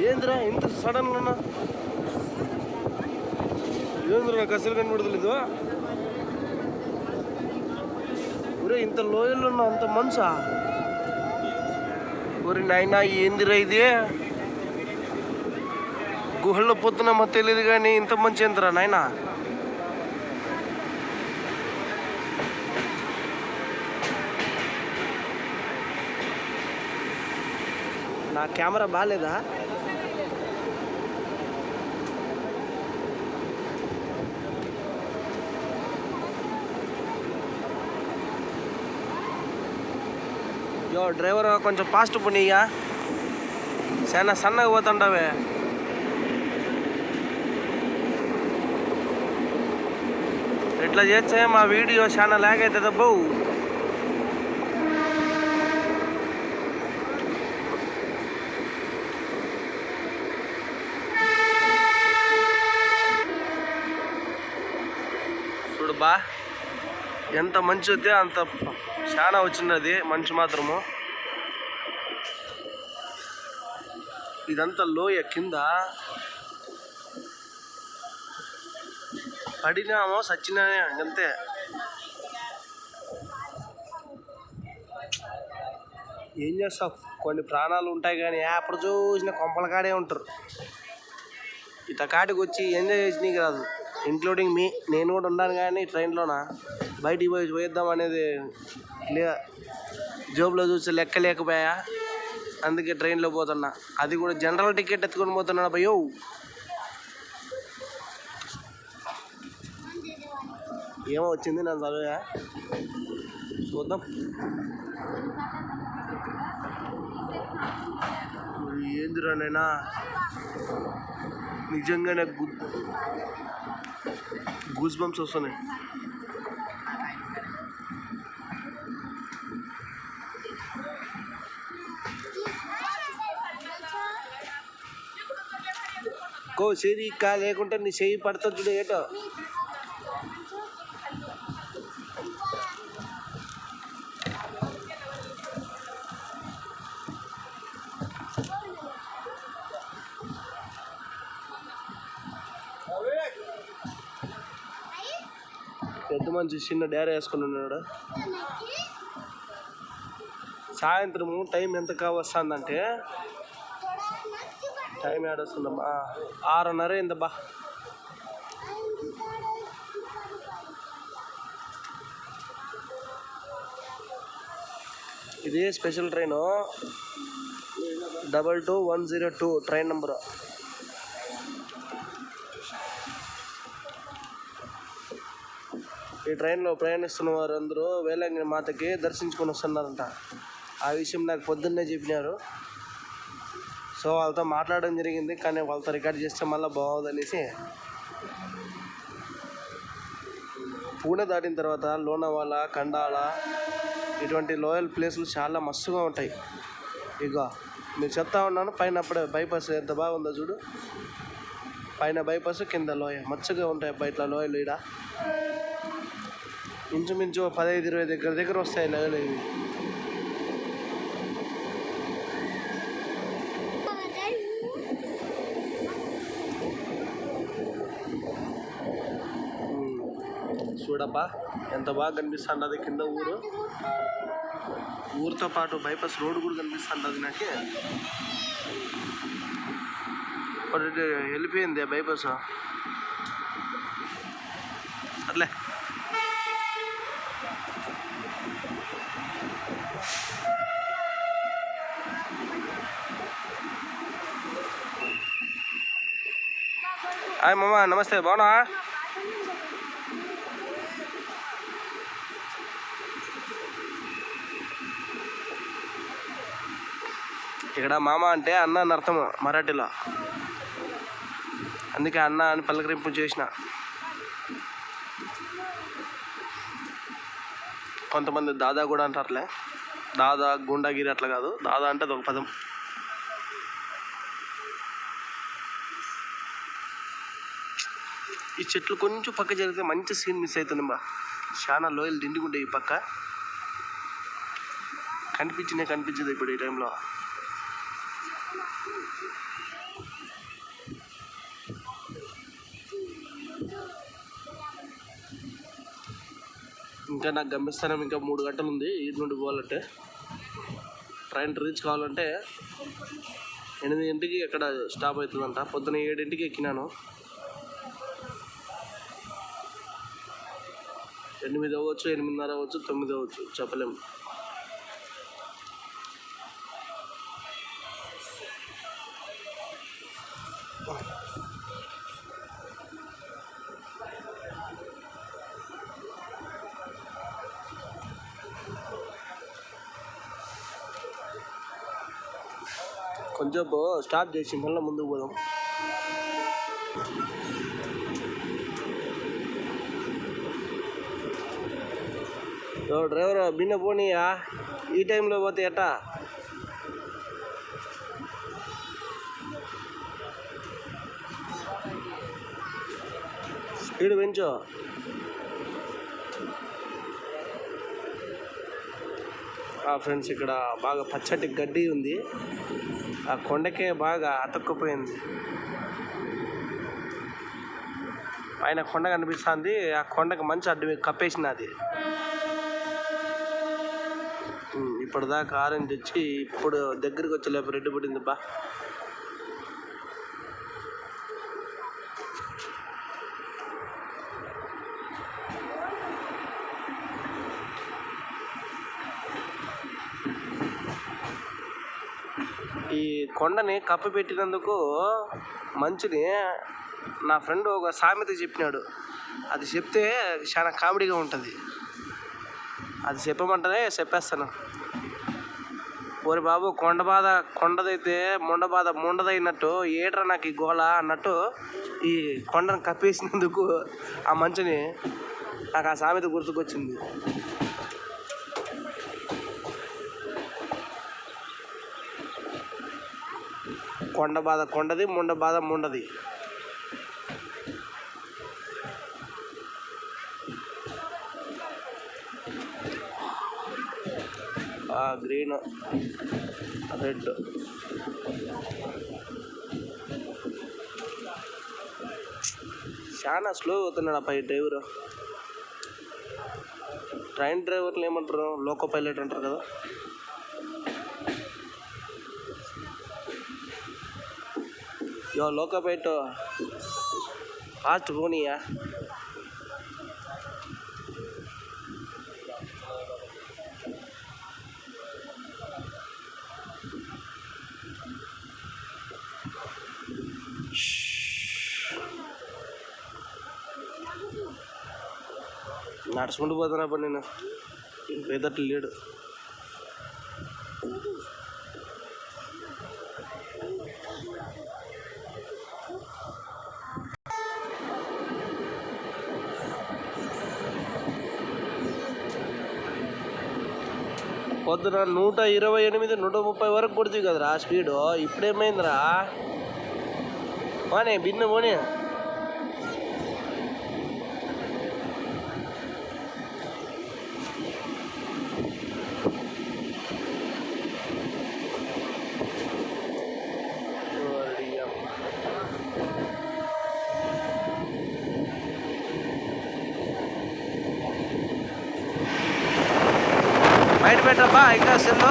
ఏంద్రా ఇంత సడన్గా ఉన్నా? ఏంద్రా నాకు అసలు కనబడతలేదు. ఒరే ఇంత లోయల్లో ఉన్నా అంత మనసా? ఒరే నాయనా ఏందిరా ఇది? గుహల్లో పోతున్నామో తెలియదు కానీ ఇంత మంచి ఏందిరా నాయనా? నా కెమెరా బాగాలేదా? యో డ్రైవర్ కొంచెం ఫాస్ట్ పోనీయా, చాలా సన్నగా పోతుంటావే. ఇట్లా చేస్తే మా వీడియో చాలా లాగ్ అవుతుంది అబ్బో. చూడు బా ఎంత మంచి వస్తే అంత చాలా వచ్చినది మంచి మాత్రము. ఇదంతా లోయ కింద పడినామో సచ్చినానే అంతే. ఏం చేస్తావు, కొన్ని ప్రాణాలు ఉంటాయి కానీ ఎప్పుడు చూసిన కొంపల కాడే ఉంటారు. ఇట కాటికి వచ్చి ఎంజాయ్ చేసినీకి రాదు, ఇంక్లూడింగ్ మీ. నేను కూడా ఉన్నాను కానీ ట్రైన్లోన బయటికి పోయిద్దాం అనేది జోబులో చూసి లెక్క లేకపోయా, అందుకే ట్రైన్లో పోతున్నా. అది కూడా జనరల్ టికెట్ ఎత్తుకొని పోతున్నాను భయ్యో. ఏమో వచ్చింది నన్ను చదివా, చూద్దాం. ఏందిరా నైనా నిజంగానే గూస్ బంప్స్ వస్తున్నాయి. చెయ్యి లేకుంటే నీ చెయ్యి పడుతుంది చూడు ఏటో. పెద్ద మంచి చిన్న డేరా వేసుకుని ఉన్నాడు. సాయంత్రము టైం ఎంత కావస్తుందంటే, టైం ఏడొస్తుందమ్మా 6:30 అయిందబ్బా. ఇది స్పెషల్ ట్రైను 22102 ట్రైన్ నెంబరు. ఈ ట్రైన్లో ప్రయాణిస్తున్న వారు అందరూ వేలంగిని మాతకి దర్శించుకొని వస్తున్నారంట. ఆ విషయం నాకు పొద్దున్నే చెప్పినారు. సో వాళ్ళతో మాట్లాడడం జరిగింది, కానీ వాళ్ళతో రికార్డ్ చేస్తే మళ్ళీ బాగోదనేసి. పూణె దాటిన తర్వాత లోనావాలా, ఖండాల ఇటువంటి లోయల్ ప్లేసులు చాలా మస్తుగా ఉంటాయి. ఇక మీరు చెప్తా ఉన్నాను, పైన అప్పుడే బైపాస్ ఎంత బాగుందో చూడు. పైన బైపాస్, కింద లోయ మచ్చగా ఉంటాయి బయట లోయలు. ఈడ ఇంచుమించు 15-20 దగ్గర వస్తాయి లోయలు ఇవి. చూడబ్బా ఎంత బాగా కనిపిస్తుంది కింద ఊరు. ఊరితో పాటు బైపాస్ రోడ్డు కూడా కనిపిస్తుంది నాకు. వెళ్ళిపోయింది బైపాస్. అట్లే హాయ్ మామ, నమస్తే, బాగున్నా? ఇక్కడ మామ అంటే అన్న అని అర్థం మరాఠీలో, అందుకే అన్న అని పలకరింపు చేసిన. కొంతమంది దాదా కూడా అంటారులే. దాదా గుండాగిరి అట్లా కాదు, దాదా అంటే అదొక పదం. ఈ చెట్లు కొంచెం పక్క జరిగితే మంచి సీన్ మిస్ అవుతుంది బా. చాలా లోయలు దిండుకుంటాయి ఈ పక్క, కనిపించదు ఇప్పుడు ఈ టైంలో. ఇంకా నాకు గమ్యస్థానం ఇంకా 3 గంటలు ఉంది ఇటు నుండి పోవాలంటే. ట్రైన్ రీచ్ కావాలంటే 8 గంటలకి ఎక్కడ స్టాప్ అవుతుందంట. పొద్దున 7 గంటలకి ఎక్కినాను. 8 అవ్వచ్చు, 8:30 అవ్వచ్చు, 9 అవ్వచ్చు, చెప్పలేము. కొంచెం స్టాప్ చేసి మళ్ళీ ముందుకు పోదాం. డ్రైవర్ బిన్న పోనీయా, ఈ టైంలో పోతే ఎట్టా? స్పీడ్ పెంచు. ఫ్రెండ్స్, ఇక్కడ బాగా పచ్చటి గడ్డి ఉంది. ఆ కొండకే బాగా అతుక్కుపోయింది. పైన కొండ కనిపిస్తుంది. ఆ కొండకు మంచి అడ్డు కప్పేసినది. ఇప్పటిదాకా ఆరెంజ్ తెచ్చి ఇప్పుడు దగ్గరికి వచ్చేలేపు రెడ్డి పడింది బా. ఈ కొండని కప్పి పెట్టినందుకు మంచుని నా ఫ్రెండ్ ఒక సామెత చెప్పినాడు. అది చెప్తే చాలా కామెడీగా ఉంటుంది. అది చెప్పమంటేనే చెప్పేస్తాను. ఓరి బాబు, కొండదైతే ముండదైనట్టు ఏట్రా నాకు ఈ గోళ అన్నట్టు ఈ కొండను కప్పేసినందుకు ఆ మంచుని నాకు ఆ సామెత గుర్తుకొచ్చింది. కొండ బాధ కొండది, ముండ బాధ ముండది. Green, red. చాలా స్లో అవుతున్నాడు అప్ప ఈ డ్రైవరు. ట్రైన్ డ్రైవర్లు ఏమంటారు, లోకో పైలట్ అంటారు కదా. లోకో పైలట్ ఫాస్ట్ పోనీయా. నడుచుకుంటూ పోతున్నా నేను, ఎదట్లు లేడు. పొద్దున 128, 130 వరకు కొడుతుంది కదరా స్పీడు. ఇప్పుడేమైందిరా పోనీ బిన్న పోనీ. బయట పెట్టబ్బా ఇంకా సెల్లో.